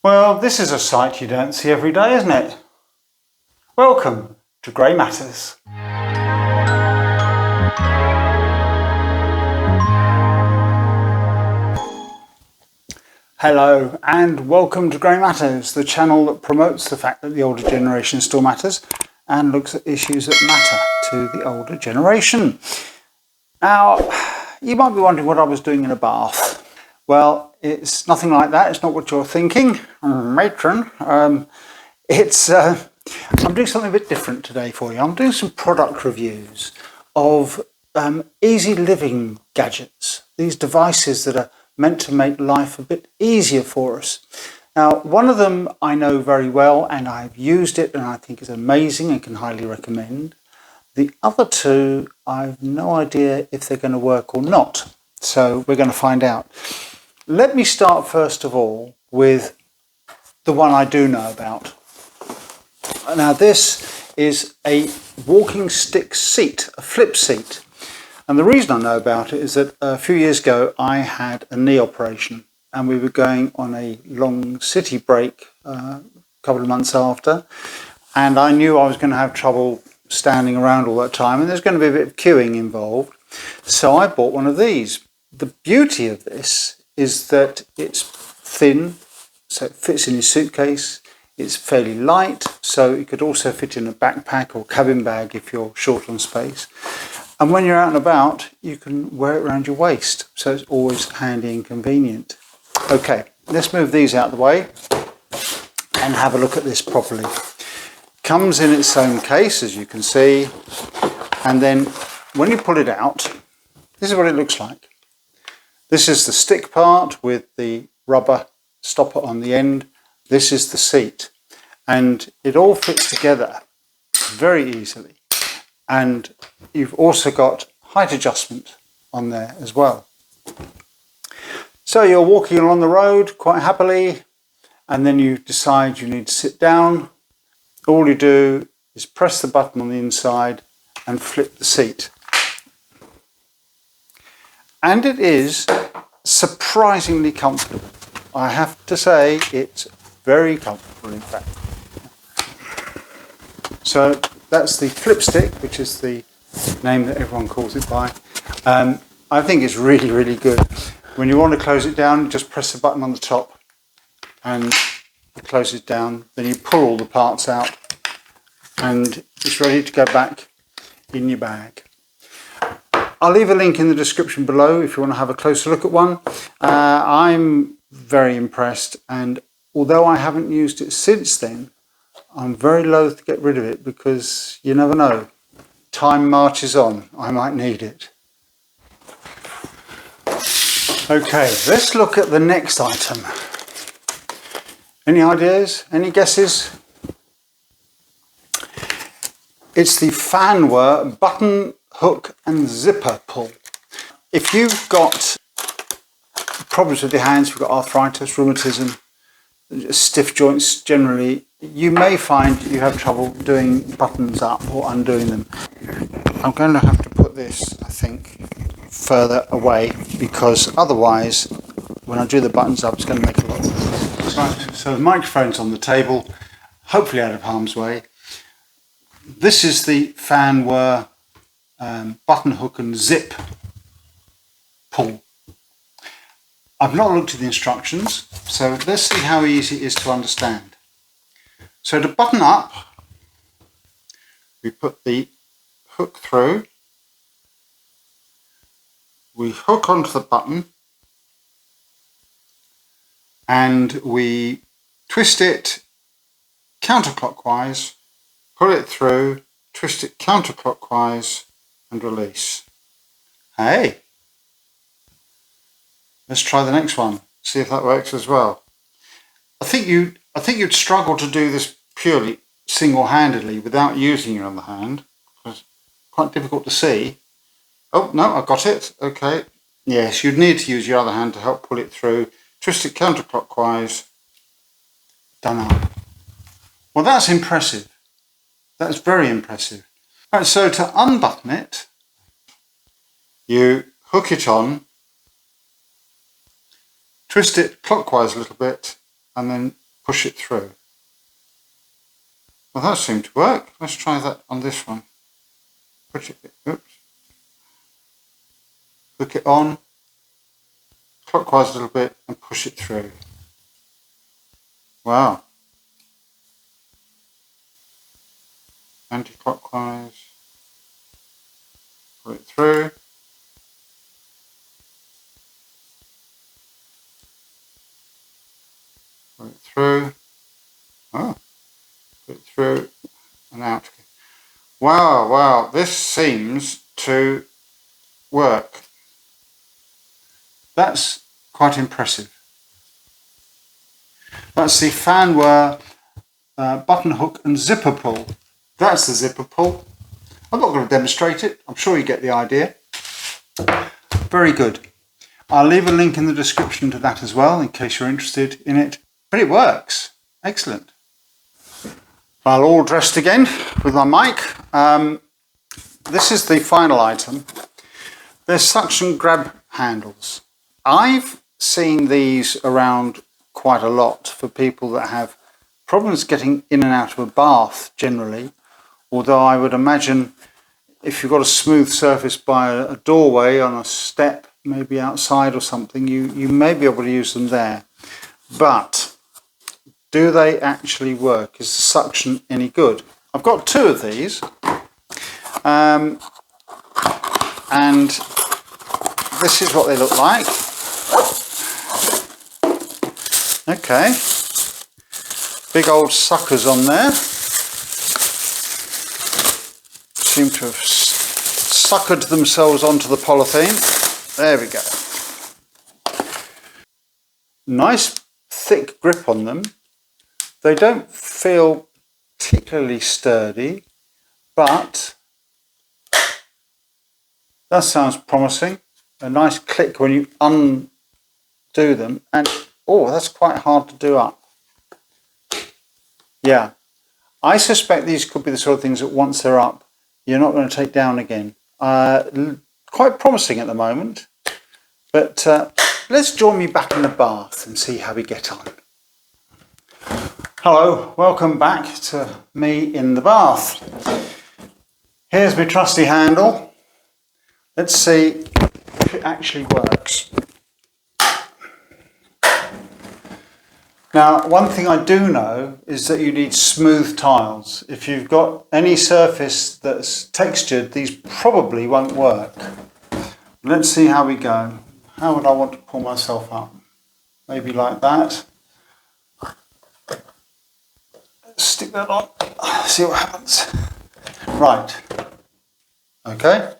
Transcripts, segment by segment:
Well, this is a sight you don't see every day, isn't it? Welcome to Grey Matters. Hello and welcome to Grey Matters, the channel that promotes the fact that the older generation still matters and looks at issues that matter to the older generation. Now, you might be wondering what I was doing in a bath. Well, it's nothing like that. It's not what you're thinking, matron. I'm doing something a bit different today for you. I'm doing some product reviews of easy living gadgets. These devices that are meant to make life a bit easier for us. Now, one of them I know very well and I've used it and I think is amazing and can highly recommend. The other two, I've no idea if they're going to work or not. So we're going to find out. Let me start first of all with the one I do know about. Now this is a walking stick seat, a flip seat. And the reason I know about it is that a few years ago I had a knee operation and we were going on a long city break a couple of months after, and I knew I was going to have trouble standing around all that time and there's going to be a bit of queuing involved. So I bought one of these. The beauty of this is that it's thin, so it fits in your suitcase. It's fairly light, so it could also fit in a backpack or cabin bag if you're short on space. And when you're out and about, you can wear it around your waist, so it's always handy and convenient. Okay, let's move these out of the way and have a look at this properly. Comes in its own case, as you can see, and then when you pull it out, this is what it looks like. This is the stick part with the rubber stopper on the end. This is the seat, and it all fits together very easily. And you've also got height adjustment on there as well. So you're walking along the road quite happily, and then you decide you need to sit down. All you do is press the button on the inside and flip the seat. And it is surprisingly comfortable. I have to say it's very comfortable, in fact. So that's the Flipstick, which is the name that everyone calls it by. I think it's really, really good. When you want to close it down, just press the button on the top and it closes down. Then you pull all the parts out and it's ready to go back in your bag. I'll leave a link in the description below if you want to have a closer look at one. I'm very impressed, and although I haven't used it since then, I'm very loath to get rid of it because you never know. Time marches on. I might need it. Okay, let's look at the next item. Any ideas? Any guesses? It's the Fanwer button, hook and zipper pull. If you've got problems with your hands, you've got arthritis, rheumatism, stiff joints generally, you may find you have trouble doing buttons up or undoing them. I'm going to have to put this, I think, further away because otherwise when I do the buttons up it's going to make a lot of noise. Right, so the microphone's on the table, hopefully out of harm's way. This is the Fanwer button, hook and zip pull. I've not looked at the instructions, so let's see how easy it is to understand. So to button up, we put the hook through, we hook onto the button and we twist it counterclockwise, pull it through, twist it counterclockwise and release. Hey! Let's try the next one, see if that works as well. I think you'd struggle to do this purely single-handedly without using your other hand. It's quite difficult to see. Oh, no, I got it. Okay. Yes, you'd need to use your other hand to help pull it through. Twist it counterclockwise. Done up. Well, that's impressive. That's very impressive. Right, so to unbutton it, you hook it on, twist it clockwise a little bit, and then push it through. Well, that seemed to work. Let's try that on this one. Push it, oops. Hook it on, clockwise a little bit, and push it through. Wow. Anti-clockwise, pull it through. Pull it through. Oh, put it through and out. Wow, wow, this seems to work. That's quite impressive. That's the Fanwer button hook and zipper pull. That's the zipper pull. I'm not going to demonstrate it. I'm sure you get the idea. Very good. I'll leave a link in the description to that as well in case you're interested in it. But it works. Excellent. Well, all dressed again with my mic. This is the final item. There's suction grab handles. I've seen these around quite a lot for people that have problems getting in and out of a bath generally, although I would imagine if you've got a smooth surface by a doorway on a step, maybe outside or something, you may be able to use them there. But do they actually work? Is the suction any good? I've got two of these, and this is what they look like. Okay, big old suckers on there. Seem to have suckered themselves onto the polythene. There we go. Nice thick grip on them. They don't feel particularly sturdy, but that sounds promising. A nice click when you undo them, and oh, that's quite hard to do up. Yeah, I suspect these could be the sort of things that once they're up, you're not going to take down again. Quite promising at the moment, but let's join me back in the bath and see how we get on. Hello, welcome back to me in the bath. Here's my trusty handle. Let's see if it actually works. Now, one thing I do know is that you need smooth tiles. If you've got any surface that's textured, these probably won't work. Let's see how we go. How would I want to pull myself up? Maybe like that. Stick that on, see what happens. Right, okay.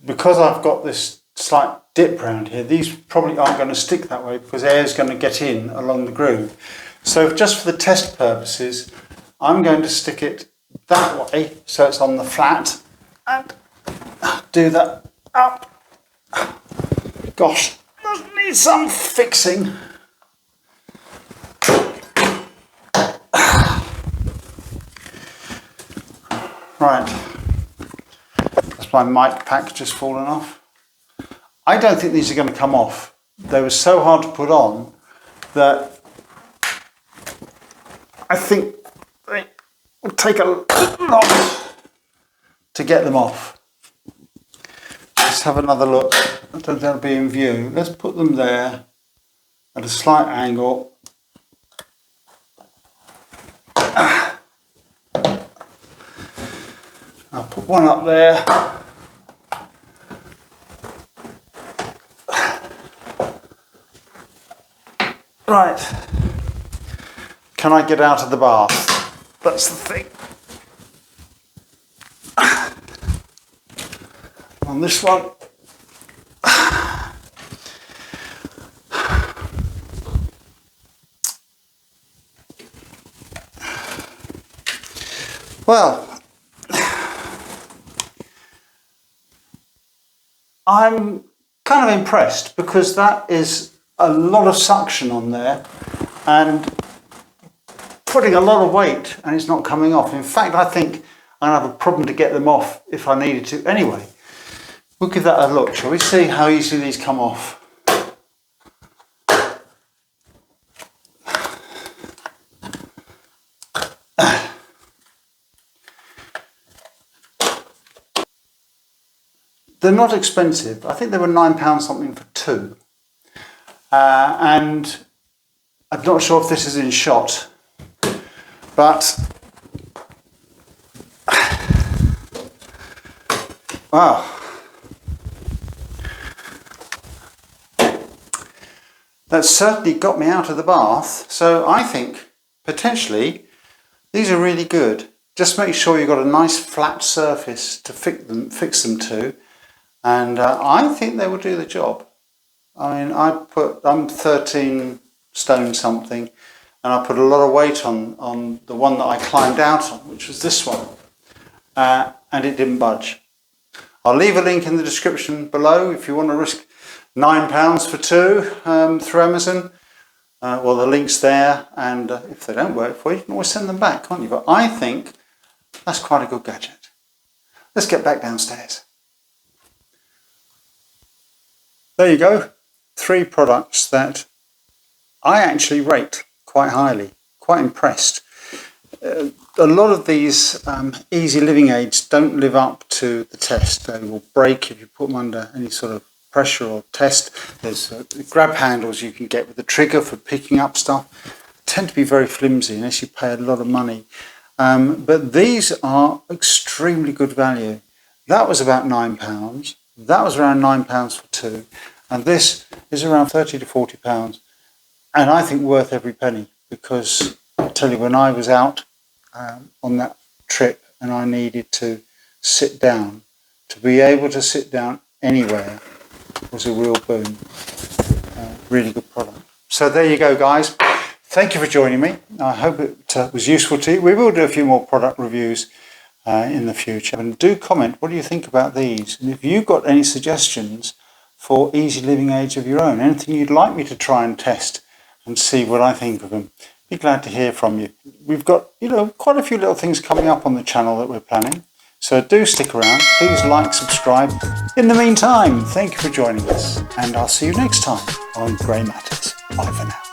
Because I've got this slight dip round here, these probably aren't going to stick that way because air is going to get in along the groove. So just for the test purposes, I'm going to stick it that way so it's on the flat and do that up. Gosh, does need some fixing. Right, that's my mic pack just fallen off. I don't think these are going to come off. They were so hard to put on that I think they will take a lot to get them off. Let's have another look. I don't think they'll be in view. Let's put them there at a slight angle. I'll put one up there. Right. Can I get out of the bath? That's the thing. On this one. Well, I'm kind of impressed because that is a lot of suction on there and putting a lot of weight and it's not coming off. In fact, I think I'd have a problem to get them off if I needed to. Anyway, we'll give that a look, shall we? See how easily these come off. they're not expensive. I think they were £9 something for two. And I'm not sure if this is in shot, but wow. That's certainly got me out of the bath. So I think potentially these are really good. Just make sure you've got a nice flat surface to fix them to, and I think they will do the job. I mean, I'm 13 stone something, and I put a lot of weight on the one that I climbed out on, which was this one, and it didn't budge. I'll leave a link in the description below if you want to risk £9 for two through Amazon. Well, the link's there, and if they don't work for you, you can always send them back, can't you? But I think that's quite a good gadget. Let's get back downstairs. There you go. 3 products that I actually rate quite highly, quite impressed. A lot of these easy living aids don't live up to the test. They will break if you put them under any sort of pressure or test. There's grab handles you can get with the trigger for picking up stuff. Tend to be very flimsy unless you pay a lot of money. But these are extremely good value. That was about £9. That was around £9 for two. And this is around £30 to £40. And I think worth every penny, because I tell you, when I was out on that trip and I needed to sit down, to be able to sit down anywhere was a real boon. Really good product. So there you go, guys. Thank you for joining me. I hope it was useful to you. We will do a few more product reviews in the future. And do comment, what do you think about these? And if you've got any suggestions for easy living aids of your own, anything you'd like me to try and test and see what I think of them, be glad to hear from you. We've got, quite a few little things coming up on the channel that we're planning. So do stick around. Please like, subscribe. In the meantime, thank you for joining us, and I'll see you next time on Grey Matters. Bye for now.